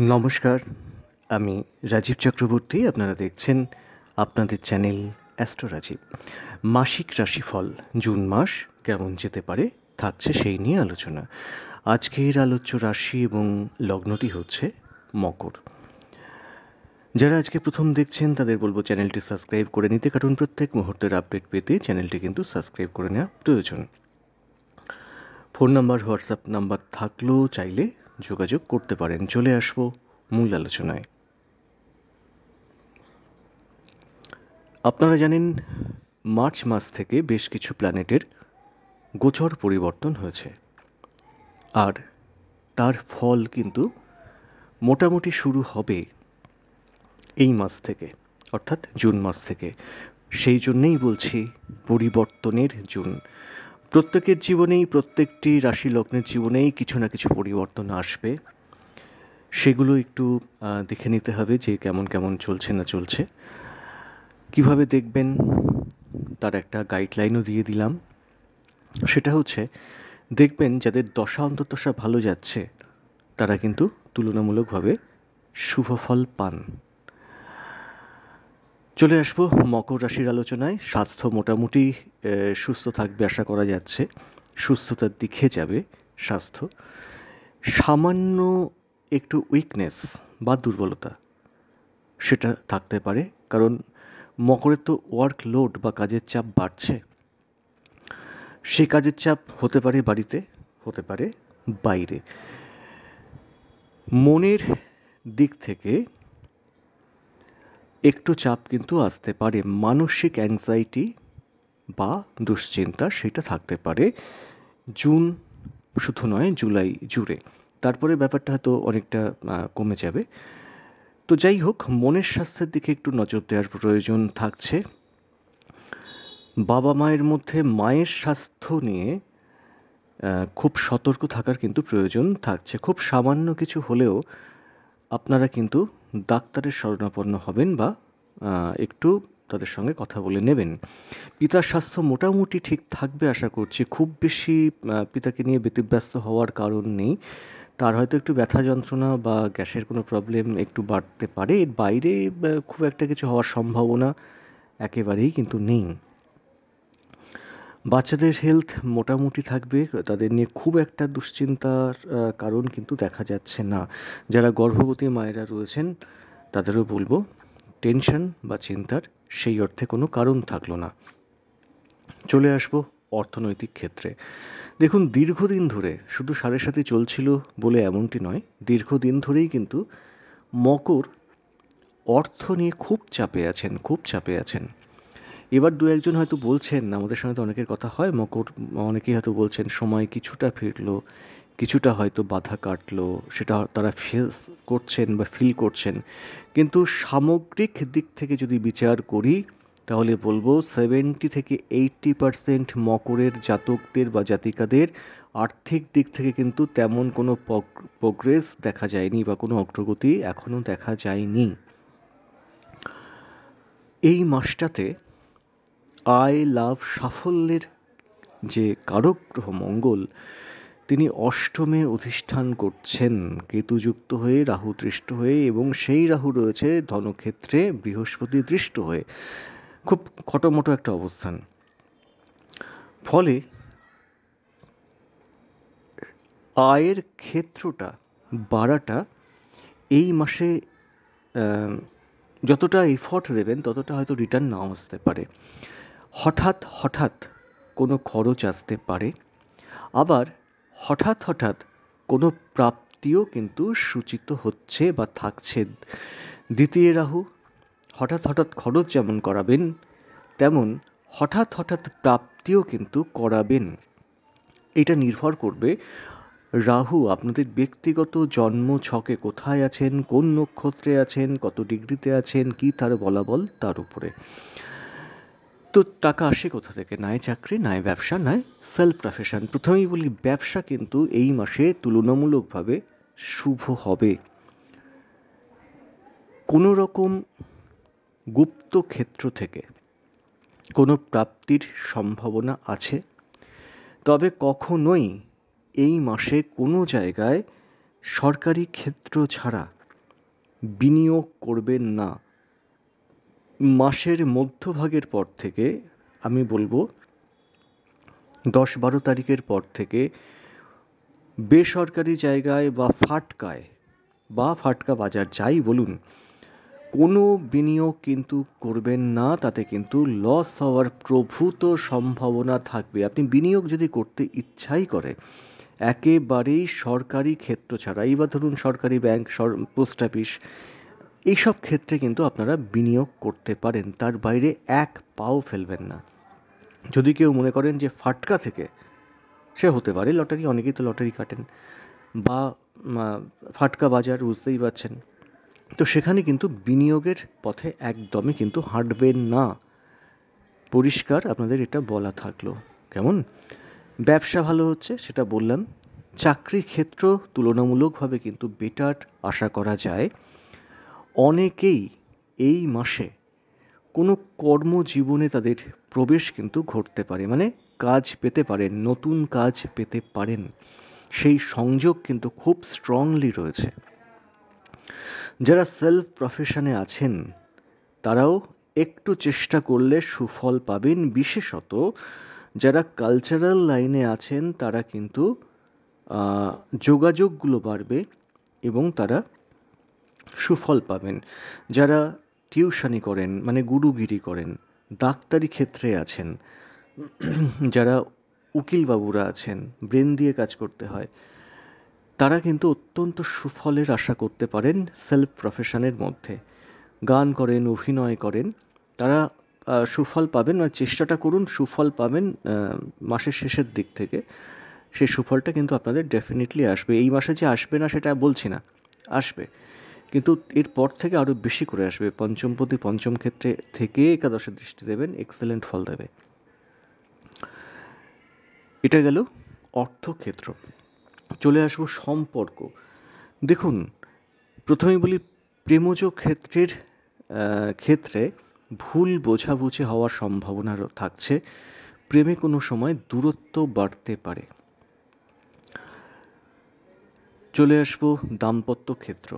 নমস্কার, আমি রাজীব চক্রবর্তী। আপনারা দেখছেন আপনাদের চ্যানেল অ্যাস্ট্রো রাজীব। মাসিক রাশিফল জুন মাস কেমন যেতে পারে থাকছে সেই নিয়ে আলোচনা। আজকের আলোচ্য রাশি এবং লগ্নটি হচ্ছে মকর। যারা আজকে প্রথম দেখছেন তাদের বলবো চ্যানেলটি সাবস্ক্রাইব করে নিতে, কারণ প্রত্যেক মুহূর্তের আপডেট পেতে চ্যানেলটি কিন্তু সাবস্ক্রাইব করে নেওয়া প্রয়োজন। ফোন নাম্বার, হোয়াটসঅ্যাপ নাম্বার থাকলেও চাইলে যোগাযোগ করতে পারেন। চলে আসবো মূল আলোচনায়। আপনারা জানেন মার্চ মাস থেকে বেশ কিছু প্ল্যানেটের গোচর পরিবর্তন হয়েছে, আর তার ফল কিন্তু মোটামুটি শুরু হবে এই মাস থেকে, অর্থাৎ জুন মাস থেকে। সেই জন্যেই বলছি পরিবর্তনের জুন। প্রত্যেকের জীবনেই, প্রত্যেকটি রাশি লগ্নের জীবনেই কিছু না কিছু পরিবর্তন আসবে। সেগুলো একটু দেখে নিতে হবে যে কেমন কেমন চলছে না চলছে, কিভাবে দেখবেন তার একটা গাইডলাইনও দিয়ে দিলাম। সেটা হচ্ছে, দেখবেন যাদের দশা অন্তর্দশা ভালো যাচ্ছে তারা কিন্তু তুলনামূলকভাবে শুভ ফল পান। চলে আসবো মকর রাশির আলোচনায়। স্বাস্থ্য মোটামুটি সুস্থ থাকবে আশা করা যাচ্ছে, সুস্থতার দিকে যাবে স্বাস্থ্য। সামান্য একটু উইকনেস বা দুর্বলতা সেটা থাকতে পারে, কারণ মকরের তো ওয়ার্কলোড বা কাজের চাপ বাড়ছে। সেই কাজের চাপ হতে পারে বাড়িতে, হতে পারে বাইরে। মনের দিক থেকে একটু চাপ কিন্তু আসতে পারে, মানসিক অ্যাংজাইটি বা দুশ্চিন্তা সেটা থাকতে পারে জুন, শুধু নয় জুলাই জুড়ে। তারপরে ব্যাপারটা হয়তো অনেকটা কমে যাবে। তো যাই হোক, মনের স্বাস্থ্যের দিকে একটু নজর দেওয়ার প্রয়োজন থাকছে। বাবা মায়ের মধ্যে মায়ের স্বাস্থ্য নিয়ে খুব সতর্ক থাকার কিন্তু প্রয়োজন থাকছে। খুব সামান্য কিছু হলেও আপনারা কিন্তু ডাক্তারের শরণাপন্ন হবেন বা একটু তাদের সঙ্গে কথা বলে নেবেন। পিতার স্বাস্থ্য মোটামুটি ঠিক থাকবে আশা করছি। খুব বেশি পিতাকে নিয়ে ব্যতিব্যস্ত হওয়ার কারণ নেই। তার হয়তো একটু ব্যথা যন্ত্রণা বা গ্যাসের কোনো প্রবলেম একটু বাড়তে পারে, এর বাইরে খুব একটা কিছু হওয়ার সম্ভাবনা একেবারেই কিন্তু নেই। বাচ্চাদের হেলথ মোটামুটি থাকবে, তাদের নিয়ে খুব একটা দুশ্চিন্তার কারণ কিন্তু দেখা যাচ্ছে না। যারা গর্ভবতী মায়েরা রয়েছেন তাদেরও বলবো টেনশন বা চিন্তার সেই অর্থে কোনো কারণ থাকলো না। চলে আসবো অর্থনৈতিক ক্ষেত্রে। দেখুন, দীর্ঘদিন ধরে শুধু সাড়ে সাথে চলছিল বলে এমনটি নয়, দীর্ঘদিন ধরেই কিন্তু মকর অর্থ নিয়ে খুব চাপে আছেন, খুব চাপে আছেন। এবার দু একজন হয়তো বলছেন, আমাদের সঙ্গে তো অনেকের কথা হয় মকর, অনেকেই হয়তো বলছেন সময় কিছুটা ফিরলো, কিছুটা হয়তো বাধা কাটলো, সেটা তারা ফেস করছেন বা ফিল করছেন। কিন্তু সামগ্রিক দিক থেকে যদি বিচার করি তাহলে বলবো 70 থেকে 80% মকরের জাতকদের বা জাতিকাদের আর্থিক দিক থেকে কিন্তু তেমন কোনো প্রোগ্রেস দেখা যায়নি বা কোনো অগ্রগতি এখনও দেখা যায়নি। এই মাসটাতে আয়, লাভ, সাফল্যের যে কারক গ্রহ মঙ্গল, তিনি অষ্টমে অধিষ্ঠান করছেন কেতুযুক্ত হয়ে, রাহু দৃষ্ট হয়ে, এবং সেই রাহু রয়েছে ধনক্ষেত্রে বৃহস্পতি দৃষ্ট হয়ে। খুব খটোমটো একটা অবস্থান। ফলে আয়ের ক্ষেত্রটা বাড়াটা এই মাসে যতটা এফর্ট দেবেন ততটা হয়তো রিটার্ন নাও আসতে পারে। হঠাৎ হঠাৎ কোনো খরচ আসতে পারে, আবার হঠাৎ হঠাৎ কোনো প্রাপ্তিও কিন্তু সূচিত হচ্ছে বা থাকছে। দ্বিতীয় রাহু হঠাৎ হঠাৎ খরচ যেমন করাবেন, তেমন হঠাৎ হঠাৎ প্রাপ্তিও কিন্তু করাবেন। এটা নির্ভর করবে রাহু আপনাদের ব্যক্তিগত জন্ম ছকে কোথায় আছেন, কোন নক্ষত্রে আছেন, কত ডিগ্রিতে আছেন, কি তার বলাবল তার উপরে। তো টাকা আসে কোথা থেকে? নয় চাকরি, নয় ব্যবসা, নয় সেলফ প্রফেশন। প্রথমেই বলি, ব্যবসা কিন্তু এই মাসে তুলনামূলকভাবে শুভ হবে। কোনো রকম গুপ্ত ক্ষেত্র থেকে কোনো প্রাপ্তির সম্ভাবনা আছে, তবে কখনোই এই মাসে কোনো জায়গায় সরকারি ক্ষেত্র ছাড়া বিনিয়োগ করবেন না। মাসের মধ্যভাগের পর থেকে আমি বলবো 10-12 তারিখের পর থেকে বেসরকারি জায়গায় বা ফাটকা বাজার যাই বলুন, কোনো বিনিয়োগ কিন্তু করবেন না। তাতে কিন্তু লস হওয়ার প্রভূত সম্ভাবনা থাকবে। আপনি বিনিয়োগ যদি করতে ইচ্ছাই করে, একেবারেই সরকারি ক্ষেত্র ছাড়া, এই বা ধরুন সরকারি ব্যাংক, পোস্ট অফিস, এইসব ক্ষেত্রে কিন্তু আপনারা বিনিয়োগ করতে পারেন। তার বাইরে এক পাও ফেলবেন না। যদি কেউ মনে করেন যে ফাটকা থেকে, সে হতে পারে লটারি, অনেকেই তো লটারি কাটেন, বা ফাটকা বাজার, বুঝতেই পারছেন, তো সেখানে কিন্তু বিনিয়োগের পথে একদমই কিন্তু হাঁটবেন না। পরিষ্কার আপনাদের এটা বলা থাকলো। কেমন? ব্যবসা ভালো হচ্ছে সেটা বললাম। চাকরি ক্ষেত্র তুলনামূলকভাবে কিন্তু বেটার আশা করা যায়। অনেকেই এই মাসে কোনো কর্মজীবনে তাদের প্রবেশ কিন্তু ঘটতে পারে, মানে কাজ পেতে পারেন, নতুন কাজ পেতে পারেন। সেই সংযোগ কিন্তু খুব স্ট্রংলি রয়েছে। যারা সেলফ প্রফেশনে আছেন তারাও একটু চেষ্টা করলে সুফল পাবেন। বিশেষত যারা কালচারাল লাইনে আছেন তারা কিন্তু যোগাযোগগুলো বাড়বে এবং তারা সুফল পাবেন। যারা টিউশনি করেন, মানে গুরুগিরি করেন, ডাক্তারি ক্ষেত্রে আছেন, যারা উকিলবাবুরা আছেন, ব্রেন দিয়ে কাজ করতে হয়, তারা কিন্তু অত্যন্ত সুফলের আশা করতে পারেন সেলফ প্রফেশনের মধ্যে। গান করেন, অভিনয় করেন, তারা সুফল পাবেন, মানে চেষ্টাটা করুন, সুফল পাবেন মাসের শেষের দিক থেকে। সেই সুফলটা কিন্তু আপনাদের ডেফিনেটলি আসবে। এই মাসে যে আসবে না সেটা বলছি না, আসবে, কিন্তু এরপর থেকে আরও বেশি করে আসবে। পঞ্চমপতি পঞ্চম ক্ষেত্রে থেকে একাদশে দৃষ্টি দেবেন, এক্সেলেন্ট ফল দেবে। এটা গেল অর্থক্ষেত্র। চলে আসবো সম্পর্ক। দেখুন, প্রথমেই বলি, প্রেমজ ক্ষেত্রে ভুল বোঝাবুঝি হওয়ার সম্ভাবনা থাকছে। প্রেমে কোনো সময় দূরত্ব বাড়তে পারে। চলে আসবো দাম্পত্য ক্ষেত্র।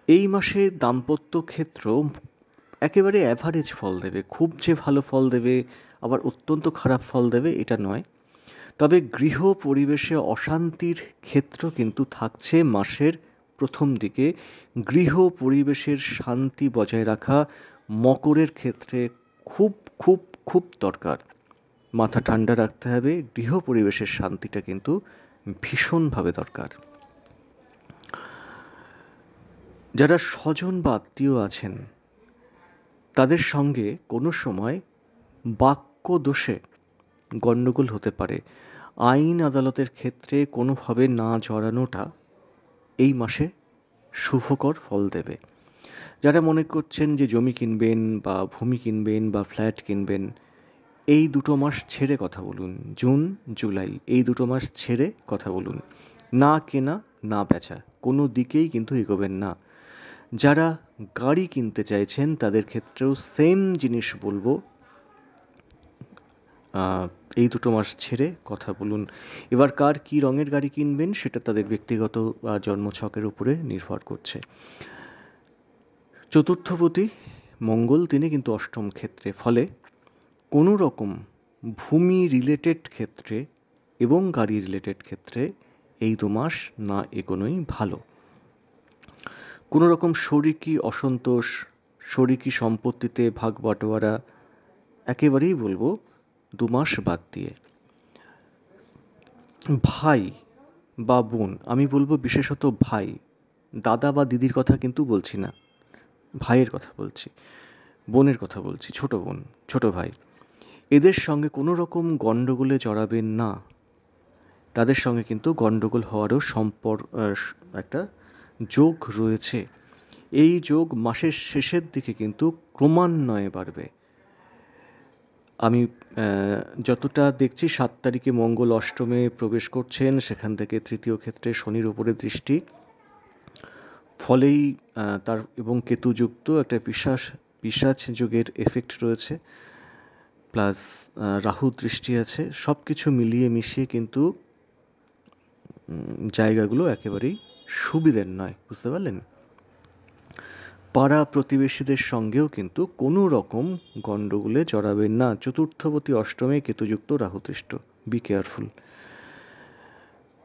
এই মাসে দাম্পত্য ক্ষেত্র একেবারে অ্যাভারেজ ফল দেবে। খুব যে ভালো ফল দেবে আবার অত্যন্ত খারাপ ফল দেবে এটা নয়। তবে গৃহ পরিবেশে অশান্তির ক্ষেত্র কিন্তু থাকছে মাসের প্রথম দিকে। গৃহ পরিবেশের শান্তি বজায় রাখা মকরের ক্ষেত্রে খুব খুব খুব দরকার। মাথা ঠান্ডা রাখতে হবে, গৃহ পরিবেশের শান্তিটা কিন্তু ভীষণভাবে দরকার। যারা স্বজন বা আত্মীয় আছেন তাদের সঙ্গে কোনো সময় বাক্য দোষে গণ্ডগোল হতে পারে। আইন আদালতের ক্ষেত্রে কোনোভাবে না জড়ানোটা এই মাসে শুভকর ফল দেবে। যারা মনে করছেন যে জমি কিনবেন বা ভূমি কিনবেন বা ফ্ল্যাট কিনবেন, এই দুটো মাস ছেড়ে কথা বলুন। জুন, জুলাই এই দুটো মাস ছেড়ে কথা বলুন। না কেনা, না বেচা, কোনো দিকেই কিন্তু এগোবেন না। যারা গাড়ি কিনতে চাইছেন তাদের ক্ষেত্রেও সেম জিনিস বলবো, এই দুটো মাস ছেড়ে কথা বলুন। এবার কার কী রঙের গাড়ি কিনবেন সেটা তাদের ব্যক্তিগত জন্মছকের উপরে নির্ভর করছে। চতুর্থপতি মঙ্গল, তিনি কিন্তু অষ্টম ক্ষেত্রে, ফলে কোনো রকম ভূমি রিলেটেড ক্ষেত্রে এবং গাড়ি রিলেটেড ক্ষেত্রে এই 2 মাস না এগোনোই ভালো। কোনো রকম শরিকি অসন্তোষ, শরিকি সম্পত্তিতে ভাগ বাটোয়ারা একেবারেই বলবো 2 মাস বাদ দিয়ে। ভাই বা বোন, আমি বলবো বিশেষত ভাই, দাদা বা দিদির কথা কিন্তু বলছি না, ভাইয়ের কথা বলছি, বোনের কথা বলছি, ছোট বোন, ছোট ভাই, এদের সঙ্গে কোনো রকম গণ্ডগোলে জড়াবেন না। তাদের সঙ্গে কিন্তু গণ্ডগোল হওয়ারও একটা যোগ রয়েছে। এই যোগ মাসের শেষের দিকে কিন্তু ক্রমান্বয়ে বাড়বে। আমি যতটা দেখছি 7 তারিখে মঙ্গল অষ্টমে প্রবেশ করছেন, সেখান থেকে তৃতীয় ক্ষেত্রে শনির উপরে দৃষ্টি, ফলেই তার এবং কেতুযুক্ত একটা পিশাচ যোগের এফেক্ট রয়েছে, প্লাস রাহু দৃষ্টি আছে। সব কিছু মিলিয়ে মিশিয়ে কিন্তু জায়গাগুলো একেবারেই সুবিধের নয়, বুঝতে পারলেন? পাড়া প্রতিবেশীদের সঙ্গেও কিন্তু কোনো রকম গণ্ডগোলে জড়াবেন না। চতুর্থপতি অষ্টমে কেতুযুক্ত রাহুদৃষ্ট, বি কেয়ারফুল।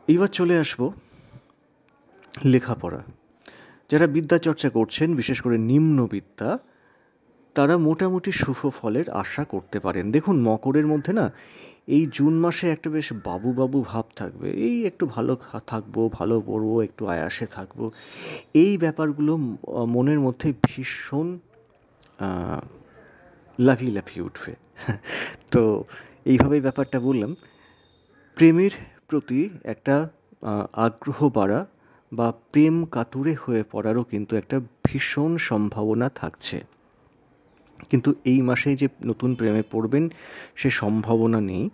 এইবার চলে আসবো লেখাপড়া। যারা বিদ্যা চর্চা করছেন, বিশেষ করে নিম্ন বিদ্যা, তারা মোটামুটি শুভ ফলের আশা করতে পারেন। দেখুন, মকরের মধ্যে না এই জুন মাসে একটা বেশ বাবু বাবু ভাব থাকবে। এই একটু ভালো থাকবো, ভালো পড়বো, একটু আয়াসে থাকবো, এই ব্যাপারগুলো মনের মধ্যে ভীষণ লাফিয়ে লাফিয়ে উঠবে। তো এইভাবেই ব্যাপারটা বললাম। প্রেমের প্রতি একটা আগ্রহ বাড়া বা প্রেম কাতুরে হয়ে পড়ারও কিন্তু একটা ভীষণ সম্ভাবনা থাকছে। কিন্তু এই মাসেই যে নতুন প্রেমে পড়বেন সে সম্ভাবনা নেই।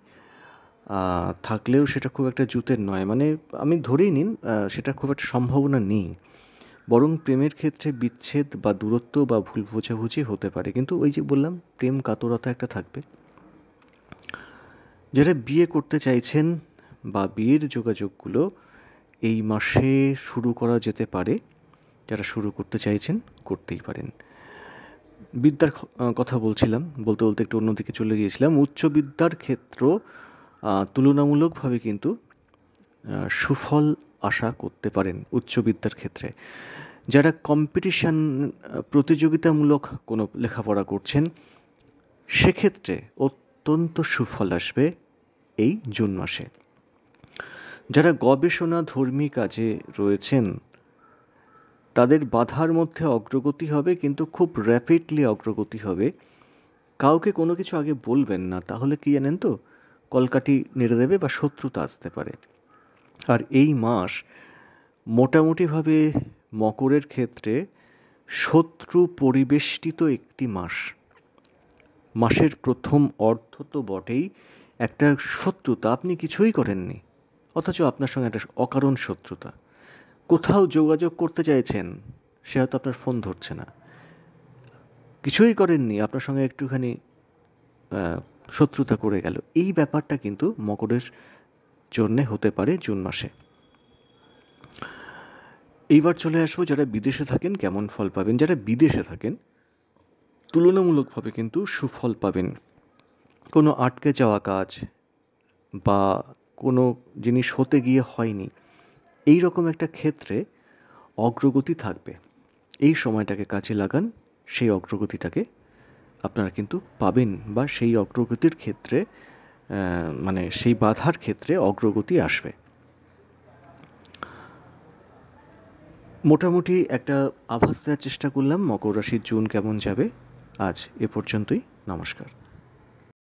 থাকলেও সেটা খুব একটা জুতের নয়, মানে আমি ধরেই নিন সেটা খুব একটা সম্ভাবনা নেই। বরং প্রেমের ক্ষেত্রে বিচ্ছেদ বা দূরত্ব বা ভুল বোঝাবুঝি হতে পারে, কিন্তু ওই যে বললাম প্রেম কাতরতা একটা থাকবে। যারা বিয়ে করতে চাইছেন বা বিয়ের যোগাযোগগুলো এই মাসে শুরু করা যেতে পারে। যারা শুরু করতে চাইছেন করতেই পারেন। বিদ্যার কথা বলছিলাম, বলতে বলতে একটু অন্যদিকে চলে গিয়েছিলাম। উচ্চ বিদ্যার ক্ষেত্র তুলনামূলকভাবে কিন্তু সুফল আশা করতে পারেন উচ্চ বিদ্যার ক্ষেত্রে। যারা কম্পিটিশান প্রতিযোগিতামূলক কোনো লেখাপড়া করছেন সেক্ষেত্রে অত্যন্ত সুফল আসবে এই জুন মাসে। যারা গবেষণা ধর্মী কাজে রয়েছেন তাদের বাধার মধ্যে অগ্রগতি হবে, কিন্তু খুব র্যাপিডলি অগ্রগতি হবে। কাউকে কোনো কিছু আগে বলবেন না, তাহলে কি জানেন তো, কলকাঠি নেড়ে দেবে বা শত্রুতা আসতে পারে। আর এই মাস মোটামুটিভাবে মকরের ক্ষেত্রে শত্রু পরিবেষ্টিত একটি মাস। মাসের প্রথম অর্ধ তো বটেই, একটা শত্রুতা, আপনি কিছুই করেননি অথচ আপনার সঙ্গে একটা অকারণ শত্রুতা। কোথাও যোগাযোগ করতে চাইছেন, সে হয়তো আপনার ফোন ধরছে না, কিছুই করেননি, আপনার সঙ্গে একটুখানি শত্রুতা করে গেল। এই ব্যাপারটা কিন্তু মকরের জন্যে হতে পারে জুন মাসে। এইবার চলে আসবো যারা বিদেশে থাকেন কেমন ফল পাবেন। যারা বিদেশে থাকেন তুলনামূলকভাবে কিন্তু সুফল পাবেন। কোনো আটকে যাওয়া কাজ বা কোনো জিনিস হতে গিয়ে হয়নি, এই রকম একটা ক্ষেত্রে অগ্রগতি থাকবে। এই সময়টাকে কাজে লাগান, সেই অগ্রগতিটাকে আপনারা কিন্তু পাবেন, বা সেই অগ্রগতির ক্ষেত্রে মানে সেই বাধার ক্ষেত্রে অগ্রগতি আসবে। মোটামুটি একটা আভাস দেওয়ার চেষ্টা করলাম মকর রাশির জুন কেমন যাবে। আজ এ পর্যন্তই। নমস্কার।